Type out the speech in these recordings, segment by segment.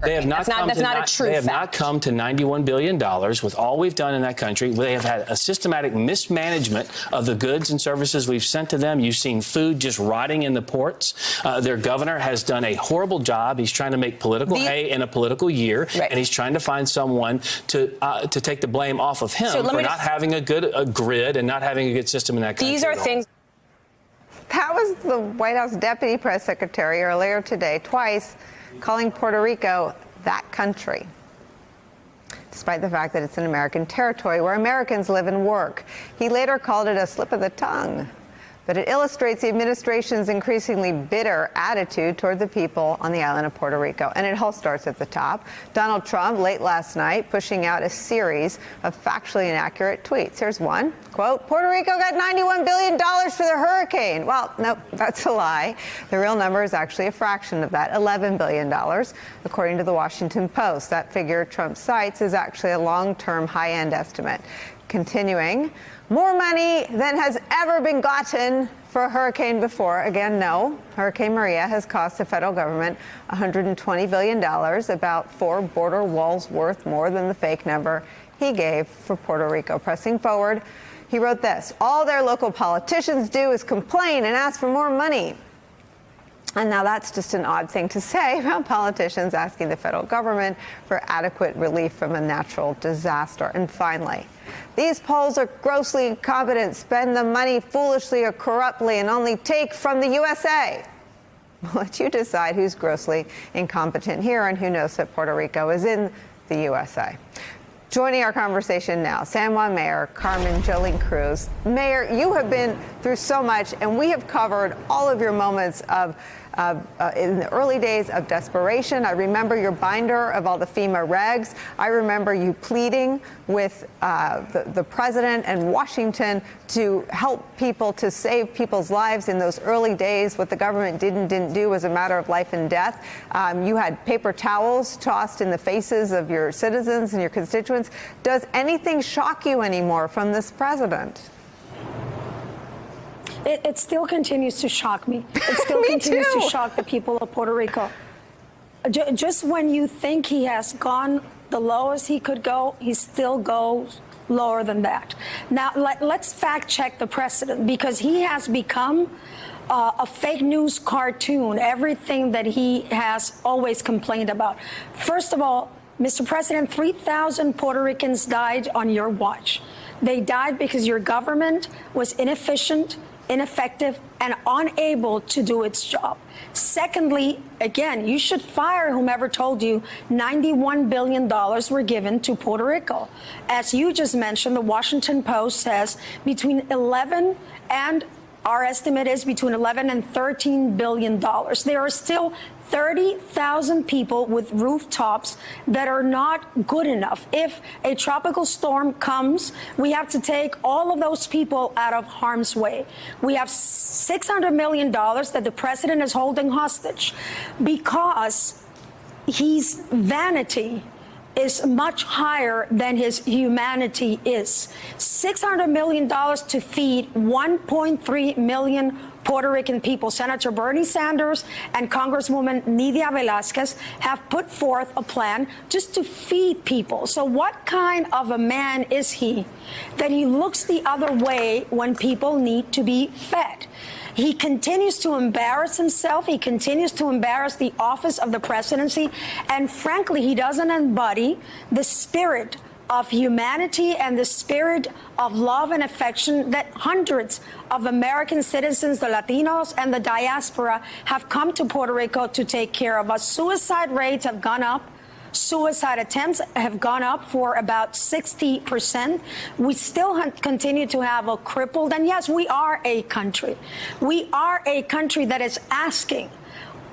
They have not come to $91 billion with all we've done in that country. They have had a systematic mismanagement of the goods and services we've sent to them. You've seen food just rotting in the ports. Their governor has done a horrible job. He's trying to make political hay in a political year, and he's trying to find someone to take the blame off of him for not having a good grid and not having a good system in that country. These are things. That was the White House Deputy Press Secretary earlier today, twice calling Puerto Rico that country, despite the fact that it's an American territory where Americans live and work. He later called it a slip of the tongue. But it illustrates the administration's increasingly bitter attitude toward the people on the island of Puerto Rico. And it all starts at the top. Donald Trump, late last night, pushing out a series of factually inaccurate tweets. Here's one. Quote, Puerto Rico got $91 billion for the hurricane. Well, nope, that's a lie. The real number is actually a fraction of that, $11 billion, according to the Washington Post. That figure Trump cites is actually a long-term high-end estimate. Continuing, more money than has ever been gotten for a hurricane before. Again, no. Hurricane Maria has cost the federal government $120 billion, about 4 border walls worth more than the fake number he gave for Puerto Rico. Pressing forward, he wrote this: all their local politicians do is complain and ask for more money. And now that's just an odd thing to say about politicians asking the federal government for adequate relief from a natural disaster. And finally, these polls are grossly incompetent, spend the money foolishly or corruptly, and only take from the USA. We'll let you decide who's grossly incompetent here and who knows that Puerto Rico is in the USA. Joining our conversation now, San Juan Mayor Carmen Yulin Cruz. Mayor, you have been through so much, and we have covered all of your moments of in the early days of desperation. I remember your binder of all the FEMA regs. I remember you pleading with the president and Washington to help people, to save people's lives in those early days. What the government didn't do was a matter of life and death. You had paper towels tossed in the faces of your citizens and your constituents. Does anything shock you anymore from this president? It still continues to shock me. It still continues to shock the people of Puerto Rico. Just when you think he has gone the lowest he could go, he still goes lower than that. Now, let's fact check the president, because he has become a fake news cartoon, everything that he has always complained about. First of all, Mr. President, 3,000 Puerto Ricans died on your watch. They died because your government was inefficient, ineffective, and unable to do its job. Secondly, again, you should fire whomever told you $91 billion were given to Puerto Rico. As you just mentioned, the Washington Post says between 11 and our estimate is between 11 and $13 billion. There are still 30,000 people with rooftops that are not good enough. If a tropical storm comes, we have to take all of those people out of harm's way. We have $600 million that the president is holding hostage because his vanity is much higher than his humanity is. $600 million to feed 1.3 million Puerto Rican people. Senator Bernie Sanders and Congresswoman Nidia Velázquez have put forth a plan just to feed people. So what kind of a man is he that he looks the other way when people need to be fed? He continues to embarrass himself. He continues to embarrass the office of the presidency. And frankly, he doesn't embody the spirit of humanity and the spirit of love and affection that hundreds of American citizens, the Latinos and the diaspora, have come to Puerto Rico to take care of us. Suicide rates have gone up. Suicide attempts have gone up for about 60%. We still continue to have a crippled, and yes, we are a country. We are a country that is asking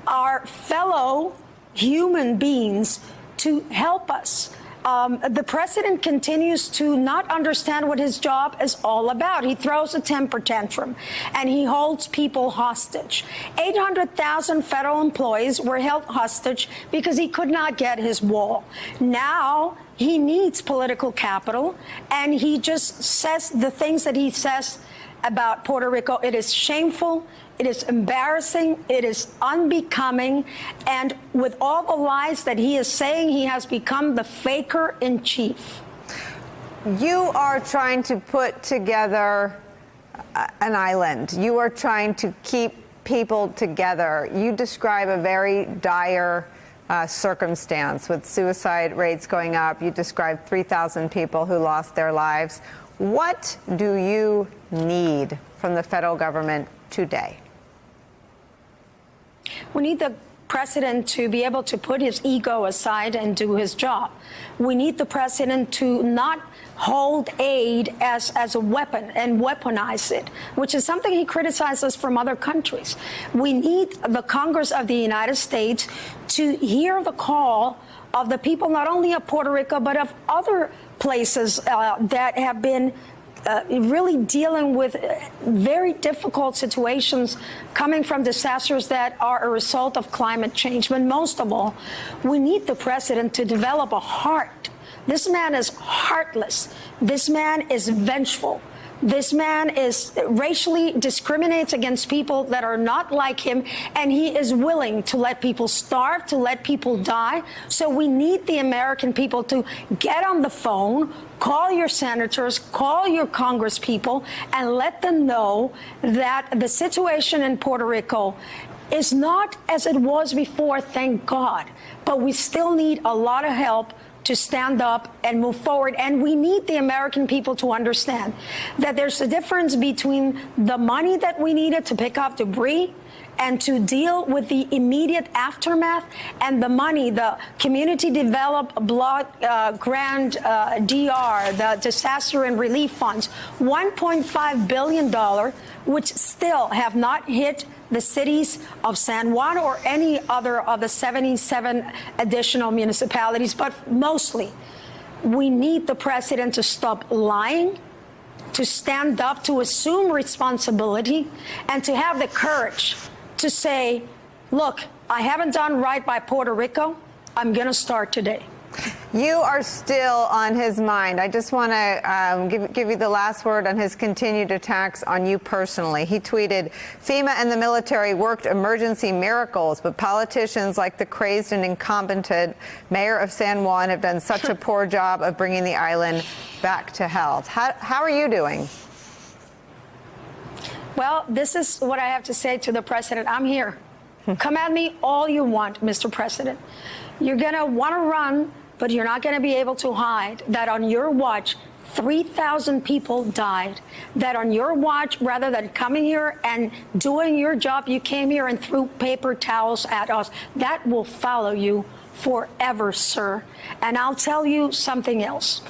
our fellow human beings to help us. The president continues to not understand what his job is all about. He throws a temper tantrum and he holds people hostage. 800,000 federal employees were held hostage because he could not get his wall. Now he needs political capital, and he just says the things that he says about Puerto Rico. It is shameful. It is embarrassing. It is unbecoming. And with all the lies that he is saying, he has become the faker in chief. You are trying to put together an island. You are trying to keep people together. You describe a very dire circumstance with suicide rates going up. You describe 3,000 people who lost their lives. What do you need from the federal government today? We need the president to be able to put his ego aside and do his job. We need the president to not hold aid as a weapon and weaponize it, which is something he criticizes from other countries. We need the Congress of the United States to hear the call of the people, not only of Puerto Rico, but of other places that have been really dealing with very difficult situations coming from disasters that are a result of climate change. But most of all, we need the president to develop a heart. This man is heartless. This man is vengeful. This man is racially discriminates against people that are not like him, and he is willing to let people starve, to let people die. So we need the American people to get on the phone, call your senators, call your Congress people, and let them know that the situation in Puerto Rico is not as it was before, thank God. But we still need a lot of help to stand up and move forward. And we need the American people to understand that there's a difference between the money that we needed to pick up debris and to deal with the immediate aftermath, and the money, the community developed blood grant, DR, the disaster and relief funds, $1.5 billion, which still have not hit the cities of San Juan or any other of the 77 additional municipalities. But mostly, we need the president to stop lying, to stand up, to assume responsibility, and to have the courage to say, look, I haven't done right by Puerto Rico. I'm going to start today. You are still on his mind. I just want to give you the last word on his continued attacks on you personally. He tweeted, FEMA and the military worked emergency miracles, but politicians like the crazed and incompetent mayor of San Juan have done such a poor job of bringing the island back to health. How are you doing? Well, this is what I have to say to the president. I'm here. Come at me all you want, Mr. President. You're going to want to run, but you're not going to be able to hide that on your watch, 3,000 people died. That on your watch, rather than coming here and doing your job, you came here and threw paper towels at us. That will follow you forever, sir. And I'll tell you something else.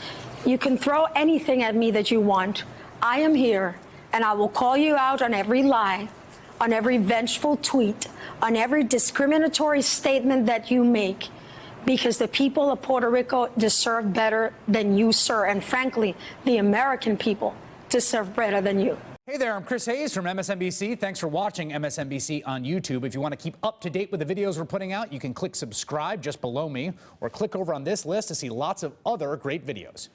You can throw anything at me that you want. I am here, and I will call you out on every lie, on every vengeful tweet, on every discriminatory statement that you make, because the people of Puerto Rico deserve better than you, sir. And frankly, the American people deserve better than you. Hey there, I'm Chris Hayes from MSNBC. Thanks for watching MSNBC on YouTube. If you want to keep up to date with the videos we're putting out, you can click subscribe just below me, or click over on this list to see lots of other great videos.